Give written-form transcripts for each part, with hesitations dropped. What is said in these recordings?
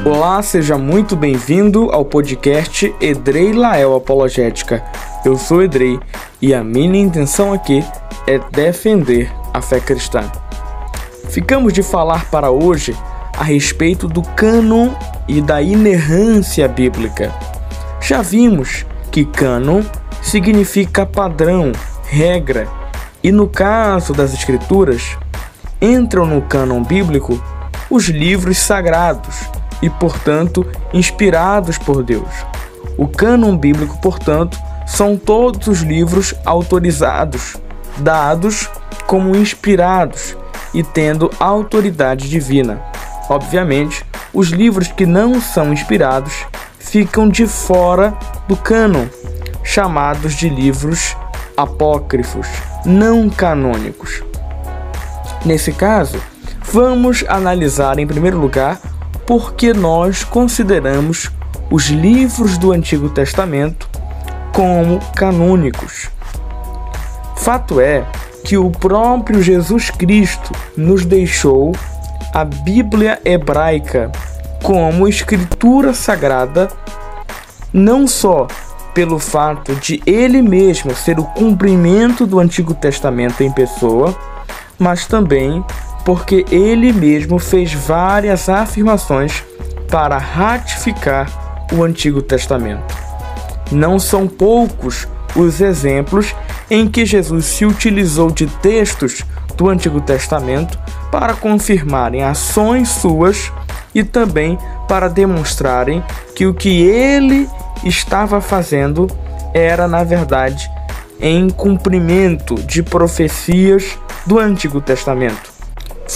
Olá, seja muito bem-vindo ao podcast Edrei Lael Apologética. Eu sou Edrei e a minha intenção aqui é defender a fé cristã. Ficamos de falar para hoje a respeito do cânon e da inerrância bíblica. Já vimos que cânon significa padrão, regra, e no caso das Escrituras, entram no cânon bíblico os livros sagrados e, portanto, inspirados por Deus. O cânon bíblico, portanto, são todos os livros autorizados, dados como inspirados e tendo autoridade divina. Obviamente, os livros que não são inspirados ficam de fora do cânon, chamados de livros apócrifos, não canônicos. Nesse caso, vamos analisar em primeiro lugar por que nós consideramos os livros do Antigo Testamento como canônicos. Fato é que o próprio Jesus Cristo nos deixou a Bíblia hebraica como escritura sagrada, não só pelo fato de ele mesmo ser o cumprimento do Antigo Testamento em pessoa, mas também porque ele mesmo fez várias afirmações para ratificar o Antigo Testamento. Não são poucos os exemplos em que Jesus se utilizou de textos do Antigo Testamento para confirmarem ações suas e também para demonstrarem que o que ele estava fazendo era, na verdade, em cumprimento de profecias do Antigo Testamento.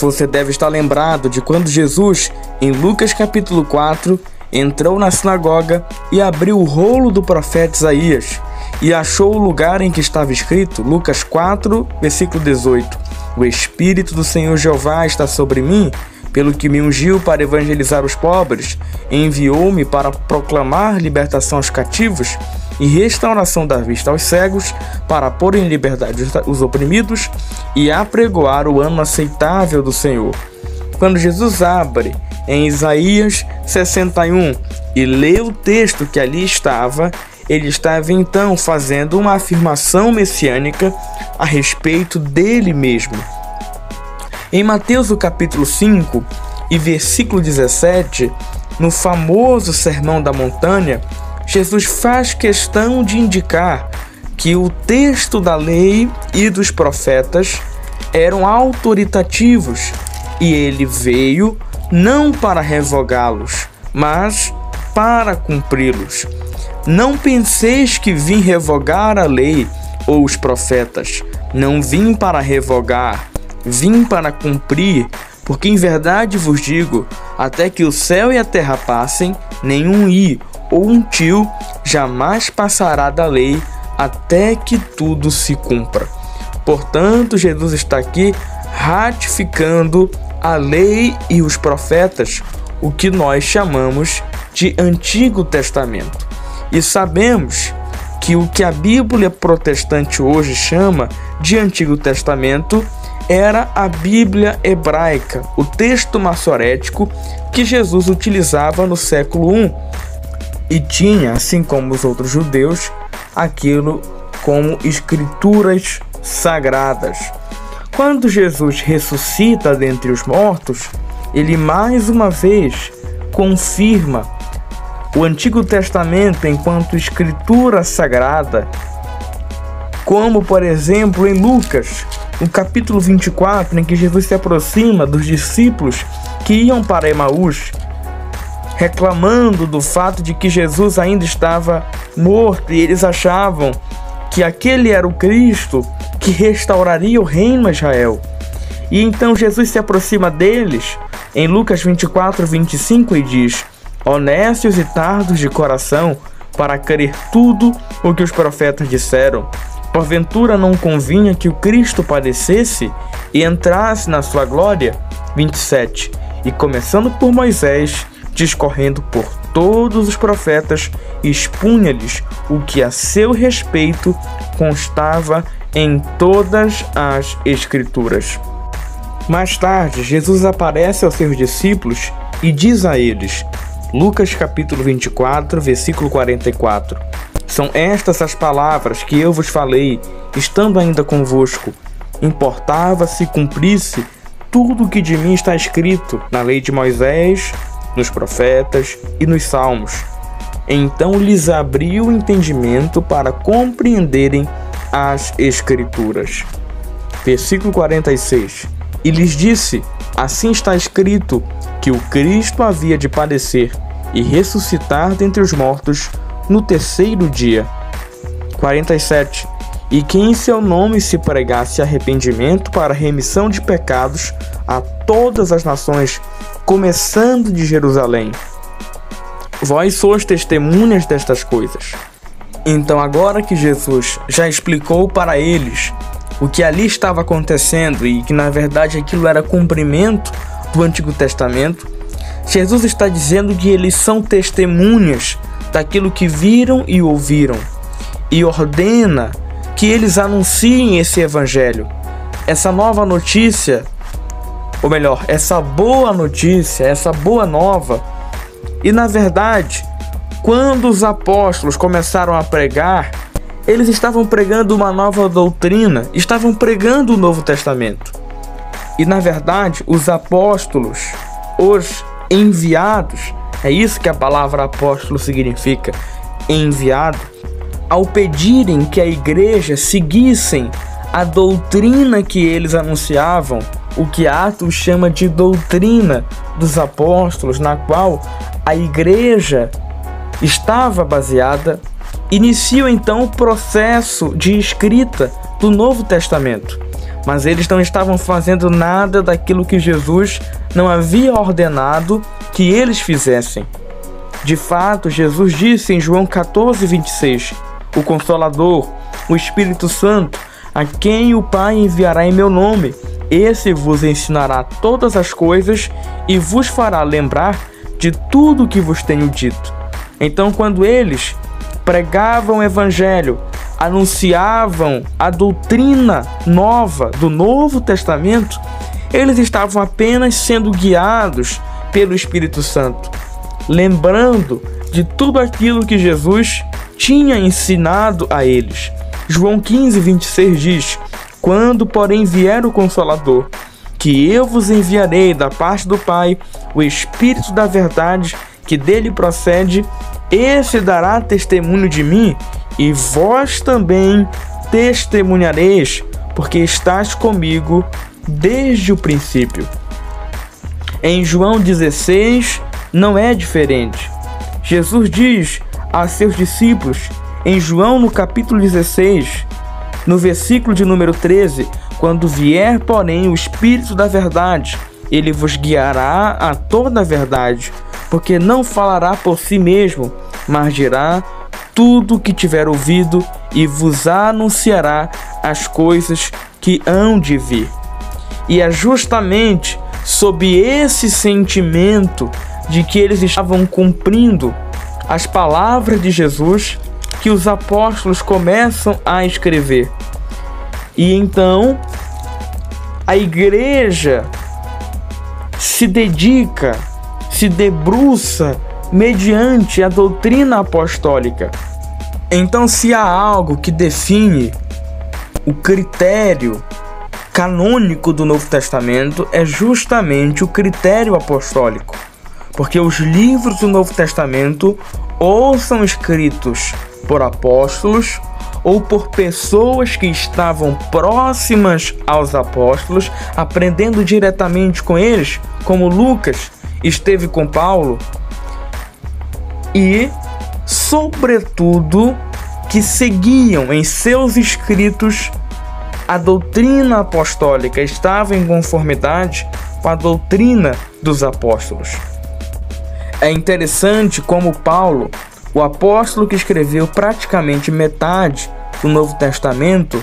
Você deve estar lembrado de quando Jesus, em Lucas capítulo 4, entrou na sinagoga e abriu o rolo do profeta Isaías e achou o lugar em que estava escrito, Lucas 4, versículo 18: O Espírito do Senhor Jeová está sobre mim, pelo que me ungiu para evangelizar os pobres, enviou-me para proclamar libertação aos cativos e restauração da vista aos cegos, para pôr em liberdade os oprimidos e apregoar o ano aceitável do Senhor. Quando Jesus abre em Isaías 61 e lê o texto que ali estava, ele estava então fazendo uma afirmação messiânica a respeito dele mesmo. Em Mateus o capítulo 5 e versículo 17, no famoso Sermão da Montanha, Jesus faz questão de indicar que o texto da lei e dos profetas eram autoritativos e ele veio não para revogá-los, mas para cumpri-los. Não penseis que vim revogar a lei ou os profetas. Não vim para revogar, vim para cumprir, porque em verdade vos digo, até que o céu e a terra passem, nenhum i ou um tio jamais passará da lei até que tudo se cumpra. Portanto, Jesus está aqui ratificando a lei e os profetas, o que nós chamamos de Antigo Testamento. E sabemos que o que a Bíblia protestante hoje chama de Antigo Testamento era a Bíblia hebraica, o texto massorético que Jesus utilizava no século I e tinha, assim como os outros judeus, aquilo como escrituras sagradas. Quando Jesus ressuscita dentre os mortos, ele mais uma vez confirma o Antigo Testamento enquanto escritura sagrada, como por exemplo em Lucas, no capítulo 24, em que Jesus se aproxima dos discípulos que iam para Emaús, reclamando do fato de que Jesus ainda estava morto e eles achavam que aquele era o Cristo que restauraria o reino a Israel. E então Jesus se aproxima deles em Lucas 24, 25 e diz: Honestos e tardos de coração, para crer tudo o que os profetas disseram. Porventura não convinha que o Cristo padecesse e entrasse na sua glória? 27. E começando por Moisés, discorrendo por todos os profetas, expunha-lhes o que a seu respeito constava em todas as Escrituras. Mais tarde, Jesus aparece aos seus discípulos e diz a eles: Lucas capítulo 24, versículo 44. São estas as palavras que eu vos falei, estando ainda convosco. Importava se cumprisse tudo o que de mim está escrito na lei de Moisés, nos profetas e nos salmos. Então lhes abriu o entendimento para compreenderem as Escrituras. Versículo 46. E lhes disse: assim está escrito, que o Cristo havia de padecer e ressuscitar dentre os mortos no terceiro dia. 47. E que em seu nome se pregasse arrependimento para remissão de pecados a todas as nações, começando de Jerusalém. Vós sois testemunhas destas coisas. Então, agora que Jesus já explicou para eles o que ali estava acontecendo e que na verdade aquilo era cumprimento do Antigo Testamento, Jesus está dizendo que eles são testemunhas daquilo que viram e ouviram, e ordena que eles anunciem esse evangelho, essa nova notícia, ou melhor, essa boa notícia, essa boa nova. E na verdade, quando os apóstolos começaram a pregar, eles estavam pregando uma nova doutrina, estavam pregando o Novo Testamento. E na verdade, os apóstolos, os enviados, é isso que a palavra apóstolo significa, enviado, ao pedirem que a igreja seguissem a doutrina que eles anunciavam, o que Atos chama de doutrina dos apóstolos, na qual a igreja estava baseada, iniciou então o processo de escrita do Novo Testamento. Mas eles não estavam fazendo nada daquilo que Jesus não havia ordenado que eles fizessem. De fato, Jesus disse em João 14, 26, o Consolador, o Espírito Santo, a quem o Pai enviará em meu nome, esse vos ensinará todas as coisas e vos fará lembrar de tudo o que vos tenho dito. Então, quando eles pregavam o Evangelho, anunciavam a doutrina nova do Novo Testamento, eles estavam apenas sendo guiados pelo Espírito Santo, lembrando de tudo aquilo que Jesus tinha ensinado a eles. João 15, 26 diz: quando, porém, vier o Consolador, que eu vos enviarei da parte do Pai, o Espírito da verdade, que dele procede, esse dará testemunho de mim, e vós também testemunhareis, porque estás comigo desde o princípio. Em João 16 não é diferente. Jesus diz a seus discípulos, em João no capítulo 16, no versículo de número 13, quando vier, porém, o Espírito da verdade, ele vos guiará a toda a verdade, porque não falará por si mesmo, mas dirá tudo o que tiver ouvido e vos anunciará as coisas que hão de vir. E é justamente sob esse sentimento de que eles estavam cumprindo as palavras de Jesus que os apóstolos começam a escrever. E então a igreja se dedica, se debruça mediante a doutrina apostólica. Então, se há algo que define o critério canônico do Novo Testamento, é justamente o critério apostólico, porque os livros do Novo Testamento ou são escritos por apóstolos ou por pessoas que estavam próximas aos apóstolos, aprendendo diretamente com eles, como Lucas esteve com Paulo, e, sobretudo, que seguiam em seus escritos a doutrina apostólica, estava em conformidade com a doutrina dos apóstolos. É interessante como Paulo, o apóstolo que escreveu praticamente metade do Novo Testamento,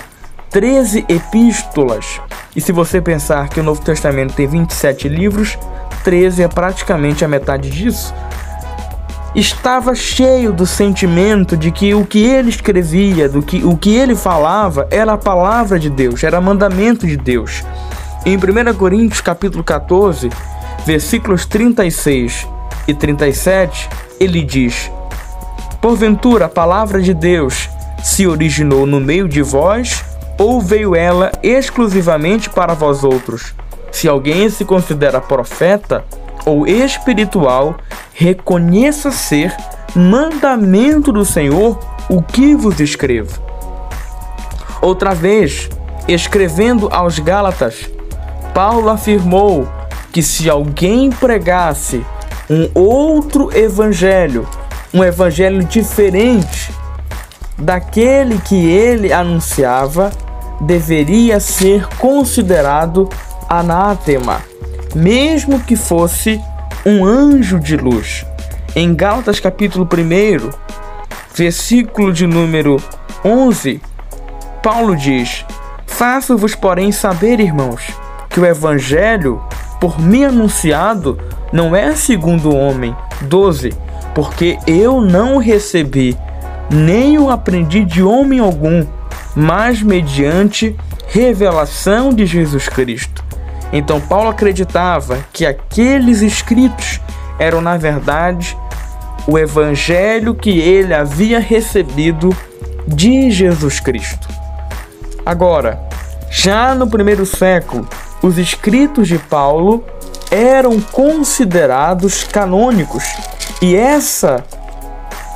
13 epístolas, e se você pensar que o Novo Testamento tem 27 livros, 13 é praticamente a metade disso, estava cheio do sentimento de que o que ele escrevia, o que ele falava, era a palavra de Deus, era mandamento de Deus. Em 1 Coríntios capítulo 14, versículos 36 e 37, ele diz: porventura a palavra de Deus se originou no meio de vós, ou veio ela exclusivamente para vós outros? Se alguém se considera profeta ou espiritual, reconheça ser mandamento do Senhor o que vos escrevo. Outra vez, escrevendo aos Gálatas, Paulo afirmou que se alguém pregasse um outro evangelho, um evangelho diferente daquele que ele anunciava, deveria ser considerado anátema, mesmo que fosse um anjo de luz. Em Gálatas capítulo 1, versículo de número 11, Paulo diz: faço-vos, porém, saber, irmãos, que o evangelho por mim anunciado não é segundo o homem. 12. Porque eu não recebi, nem o aprendi de homem algum, mas mediante revelação de Jesus Cristo. Então Paulo acreditava que aqueles escritos eram, na verdade, o evangelho que ele havia recebido de Jesus Cristo. Agora, já no primeiro século, os escritos de Paulo eram considerados canônicos, e essa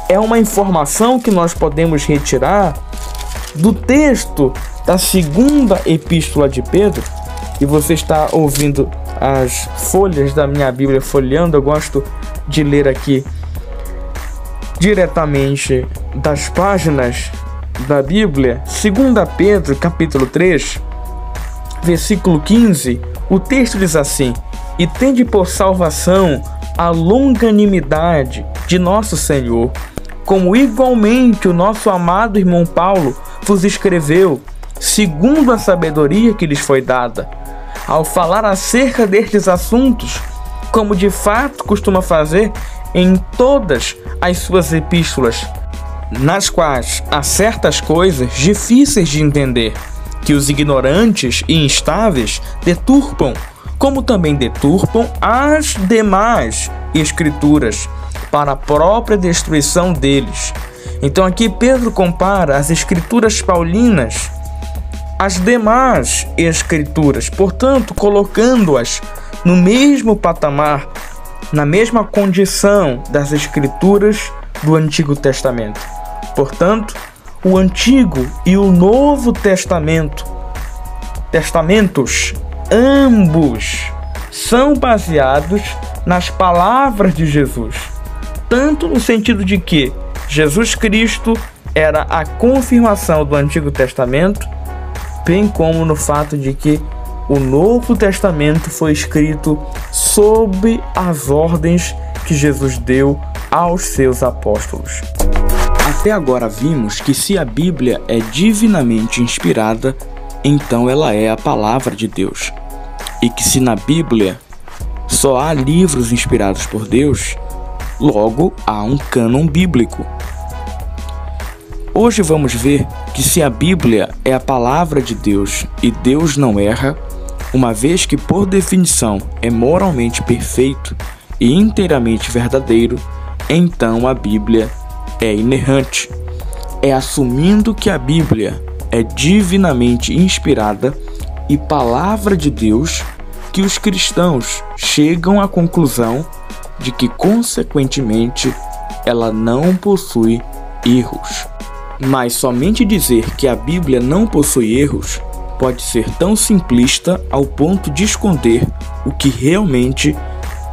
é uma informação que nós podemos retirar do texto da segunda epístola de Pedro. E você está ouvindo as folhas da minha Bíblia folheando. Eu gosto de ler aqui diretamente das páginas da Bíblia. 2 Pedro, capítulo 3, versículo 15, o texto diz assim: e tende por salvação a longanimidade de nosso Senhor, como igualmente o nosso amado irmão Paulo vos escreveu, segundo a sabedoria que lhes foi dada, ao falar acerca destes assuntos, como de fato costuma fazer em todas as suas epístolas, nas quais há certas coisas difíceis de entender, que os ignorantes e instáveis deturpam, como também deturpam as demais escrituras, para a própria destruição deles. Então aqui Pedro compara as escrituras paulinas às demais escrituras, portanto colocando-as no mesmo patamar, na mesma condição das escrituras do Antigo Testamento. Portanto, o Antigo e o Novo testamentos, ambos são baseados nas palavras de Jesus, tanto no sentido de que Jesus Cristo era a confirmação do Antigo Testamento, bem como no fato de que o Novo Testamento foi escrito sob as ordens que Jesus deu aos seus apóstolos. Até agora vimos que se a Bíblia é divinamente inspirada, então ela é a palavra de Deus. E que se na Bíblia só há livros inspirados por Deus, logo há um cânon bíblico. Hoje vamos ver que se a Bíblia é a palavra de Deus e Deus não erra, uma vez que por definição é moralmente perfeito e inteiramente verdadeiro, então a Bíblia é inerrante. É assumindo que a Bíblia é divinamente inspirada e palavra de Deus que os cristãos chegam à conclusão de que, consequentemente, ela não possui erros. Mas somente dizer que a Bíblia não possui erros pode ser tão simplista ao ponto de esconder o que realmente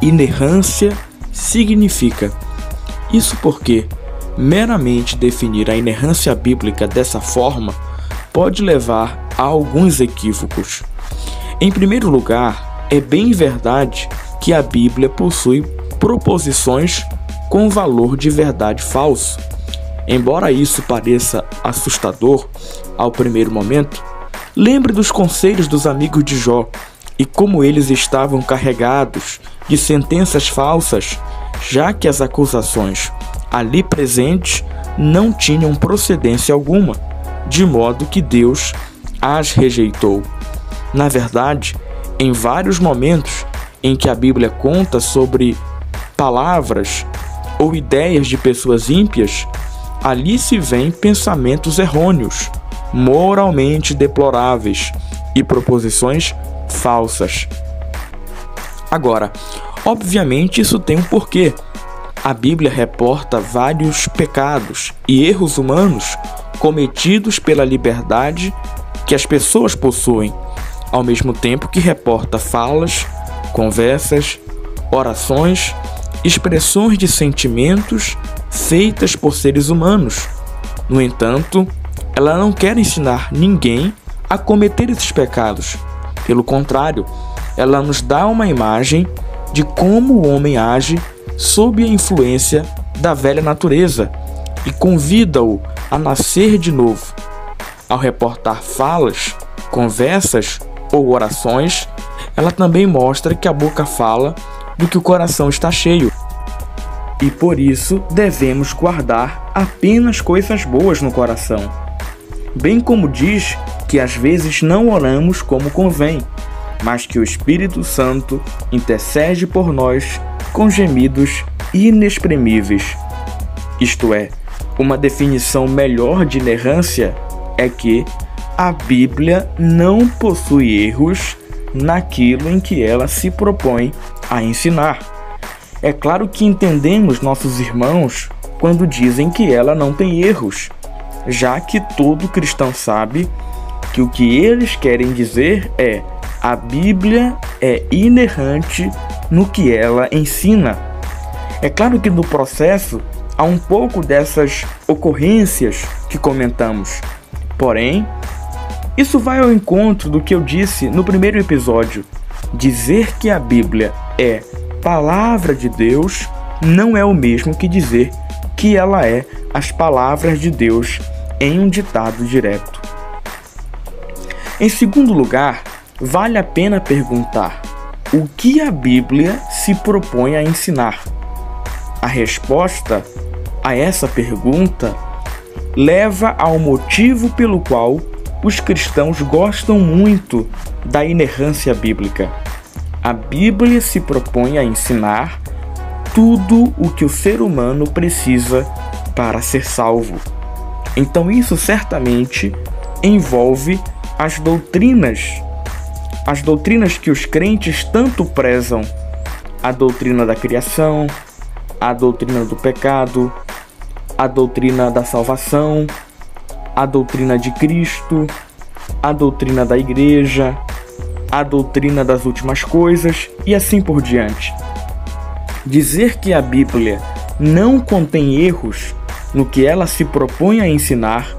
inerrância significa. Isso porque meramente definir a inerrância bíblica dessa forma pode levar a alguns equívocos. Em primeiro lugar, é bem verdade que a Bíblia possui proposições com valor de verdade falso. Embora isso pareça assustador ao primeiro momento, lembre dos conselhos dos amigos de Jó e como eles estavam carregados de sentenças falsas, já que as acusações ali presentes não tinham procedência alguma, de modo que Deus as rejeitou. Na verdade, em vários momentos em que a Bíblia conta sobre palavras ou ideias de pessoas ímpias, ali se vêem pensamentos errôneos, moralmente deploráveis e proposições falsas. Agora, obviamente isso tem um porquê. A Bíblia reporta vários pecados e erros humanos cometidos pela liberdade que as pessoas possuem, ao mesmo tempo que reporta falas, conversas, orações, expressões de sentimentos feitas por seres humanos. No entanto, ela não quer ensinar ninguém a cometer esses pecados. Pelo contrário, ela nos dá uma imagem de como o homem age sob a influência da velha natureza e convida-o a nascer de novo. Ao reportar falas, conversas ou orações, ela também mostra que a boca fala do que o coração está cheio. E por isso devemos guardar apenas coisas boas no coração. Bem como diz que às vezes não oramos como convém, mas que o Espírito Santo intercede por nós com gemidos inexprimíveis. Isto é, uma definição melhor de inerrância é que a Bíblia não possui erros naquilo em que ela se propõe a ensinar. É claro que entendemos nossos irmãos quando dizem que ela não tem erros, já que todo cristão sabe que o que eles querem dizer é: a Bíblia é inerrante no que ela ensina. É claro que no processo há um pouco dessas ocorrências que comentamos. Porém, isso vai ao encontro do que eu disse no primeiro episódio. Dizer que a Bíblia é palavra de Deus não é o mesmo que dizer que ela é as palavras de Deus em um ditado direto. Em segundo lugar, vale a pena perguntar: o que a Bíblia se propõe a ensinar? A resposta a essa pergunta leva ao motivo pelo qual os cristãos gostam muito da inerrância bíblica. A Bíblia se propõe a ensinar tudo o que o ser humano precisa para ser salvo. Então isso certamente envolve as doutrinas que os crentes tanto prezam: a doutrina da criação, a doutrina do pecado, a doutrina da salvação, a doutrina de Cristo, a doutrina da igreja, a doutrina das últimas coisas e assim por diante. Dizer que a Bíblia não contém erros no que ela se propõe a ensinar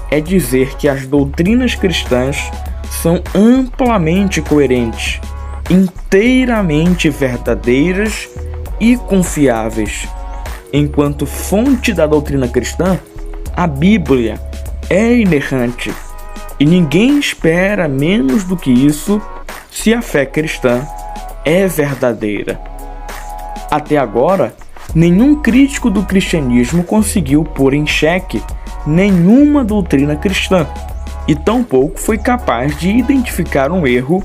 é dizer que as doutrinas cristãs são amplamente coerentes, inteiramente verdadeiras e confiáveis. Enquanto fonte da doutrina cristã, a Bíblia é inerrante e ninguém espera menos do que isso se a fé cristã é verdadeira. Até agora, nenhum crítico do cristianismo conseguiu pôr em xeque nenhuma doutrina cristã e tampouco foi capaz de identificar um erro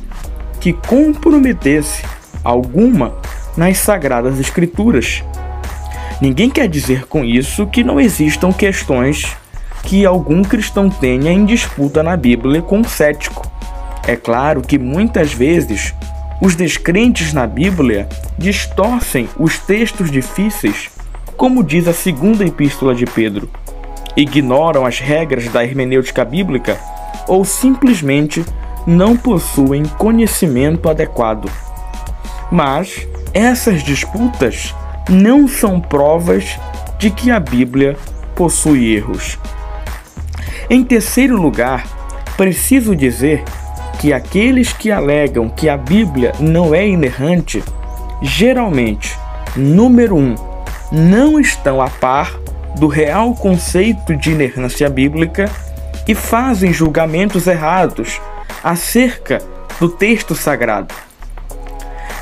que comprometesse alguma nas Sagradas Escrituras. Ninguém quer dizer com isso que não existam questões que algum cristão tenha em disputa na Bíblia com um cético. É claro que muitas vezes os descrentes na Bíblia distorcem os textos difíceis, como diz a segunda epístola de Pedro, ignoram as regras da hermenêutica bíblica ou simplesmente não possuem conhecimento adequado. Mas essas disputas não são provas de que a Bíblia possui erros. Em terceiro lugar, preciso dizer que aqueles que alegam que a Bíblia não é inerrante, geralmente, número 1, não estão a par do real conceito de inerrância bíblica e fazem julgamentos errados acerca do texto sagrado.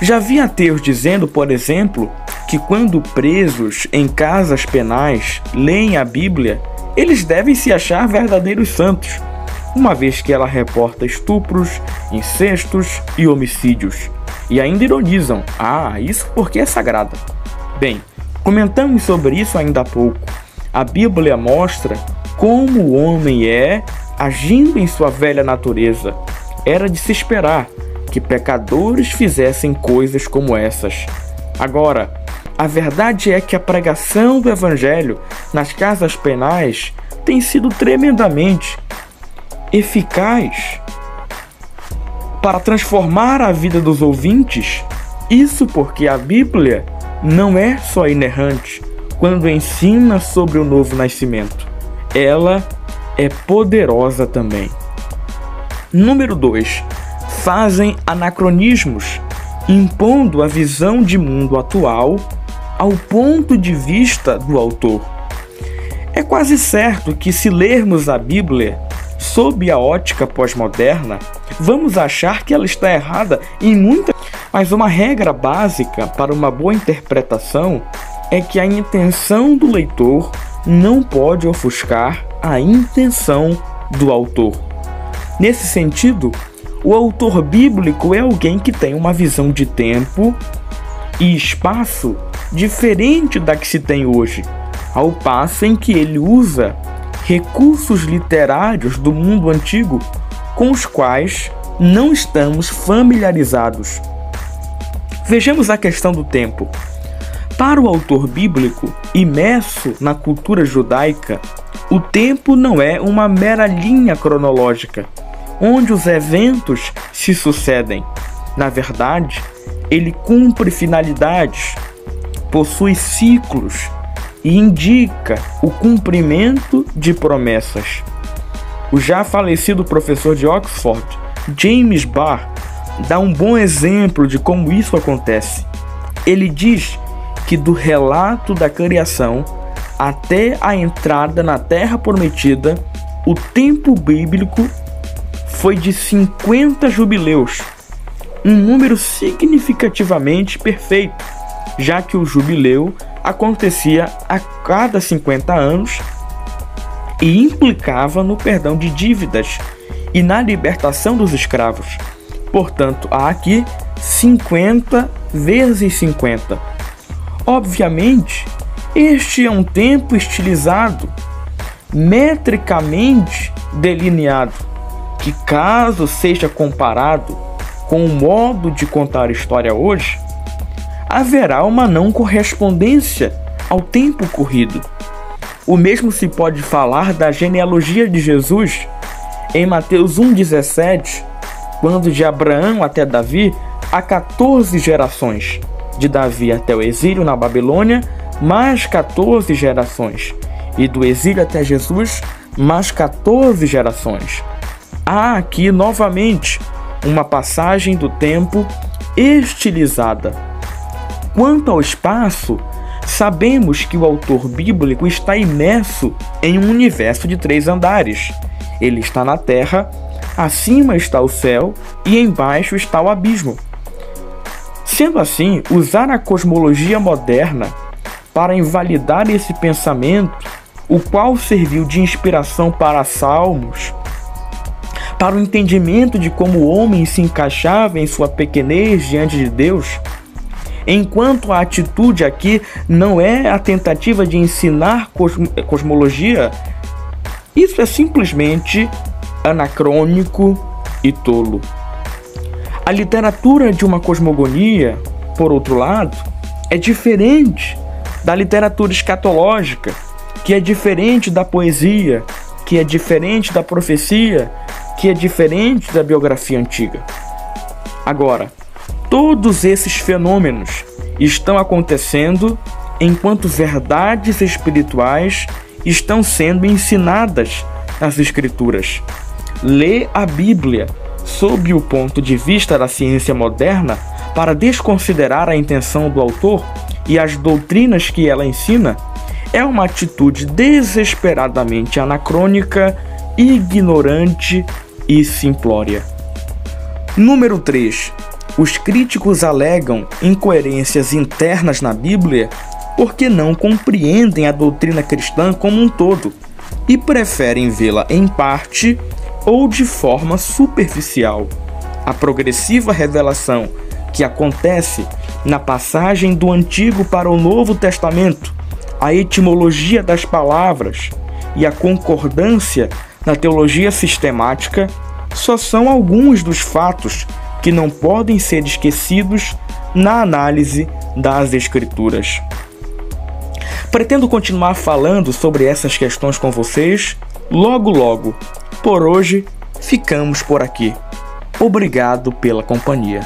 Já vi ateus dizendo, por exemplo, que quando presos em casas penais leem a Bíblia, eles devem se achar verdadeiros santos, uma vez que ela reporta estupros, incestos e homicídios. E ainda ironizam: isso porque é sagrada. Bem, comentamos sobre isso ainda há pouco. A Bíblia mostra como o homem é agindo em sua velha natureza. Era de se esperar que pecadores fizessem coisas como essas. Agora, a verdade é que a pregação do Evangelho nas casas penais tem sido tremendamente eficaz para transformar a vida dos ouvintes. Isso porque a Bíblia não é só inerrante quando ensina sobre o novo nascimento. Ela é poderosa também. Número 2. Fazem anacronismos, impondo a visão de mundo atual ao ponto de vista do autor. É quase certo que, se lermos a Bíblia sob a ótica pós-moderna, vamos achar que ela está errada em muitas. Mas uma regra básica para uma boa interpretação é que a intenção do leitor não pode ofuscar a intenção do autor. Nesse sentido, o autor bíblico é alguém que tem uma visão de tempo e espaço diferente da que se tem hoje, ao passo em que ele usa recursos literários do mundo antigo com os quais não estamos familiarizados. Vejamos a questão do tempo. Para o autor bíblico, imerso na cultura judaica, o tempo não é uma mera linha cronológica, onde os eventos se sucedem. Na verdade, ele cumpre finalidades, possui ciclos e indica o cumprimento de promessas. O já falecido professor de Oxford, James Barr, dá um bom exemplo de como isso acontece. Ele diz que do relato da criação até a entrada na Terra Prometida, o tempo bíblico foi de 50 jubileus, um número significativamente perfeito, já que o jubileu acontecia a cada 50 anos e implicava no perdão de dívidas e na libertação dos escravos. Portanto, há aqui 50 vezes 50. Obviamente, este é um tempo estilizado, metricamente delineado, que, caso seja comparado com o modo de contar história hoje, haverá uma não correspondência ao tempo corrido. O mesmo se pode falar da genealogia de Jesus em Mateus 1,17, quando de Abraão até Davi há 14 gerações, de Davi até o exílio na Babilônia, mais 14 gerações, e do exílio até Jesus, mais 14 gerações. Há aqui novamente uma passagem do tempo estilizada. Quanto ao espaço, sabemos que o autor bíblico está imerso em um universo de 3 andares. Ele está na terra, acima está o céu e embaixo está o abismo. Sendo assim, usar a cosmologia moderna para invalidar esse pensamento, o qual serviu de inspiração para Salmos, para o entendimento de como o homem se encaixava em sua pequenez diante de Deus, enquanto a atitude aqui não é a tentativa de ensinar cosmologia, isso é simplesmente anacrônico e tolo. A literatura de uma cosmogonia, por outro lado, é diferente da literatura escatológica, que é diferente da poesia, que é diferente da profecia, que é diferente da biografia antiga. Agora, todos esses fenômenos estão acontecendo enquanto verdades espirituais estão sendo ensinadas nas Escrituras. Lê a Bíblia sob o ponto de vista da ciência moderna para desconsiderar a intenção do autor e as doutrinas que ela ensina é uma atitude desesperadamente anacrônica, ignorante e simplória. Número 3. Os críticos alegam incoerências internas na Bíblia porque não compreendem a doutrina cristã como um todo e preferem vê-la em parte ou de forma superficial. A progressiva revelação que acontece na passagem do Antigo para o Novo Testamento, a etimologia das palavras e a concordância na teologia sistemática só são alguns dos fatos que não podem ser esquecidos na análise das Escrituras. Pretendo continuar falando sobre essas questões com vocês logo. Por hoje, ficamos por aqui. Obrigado pela companhia.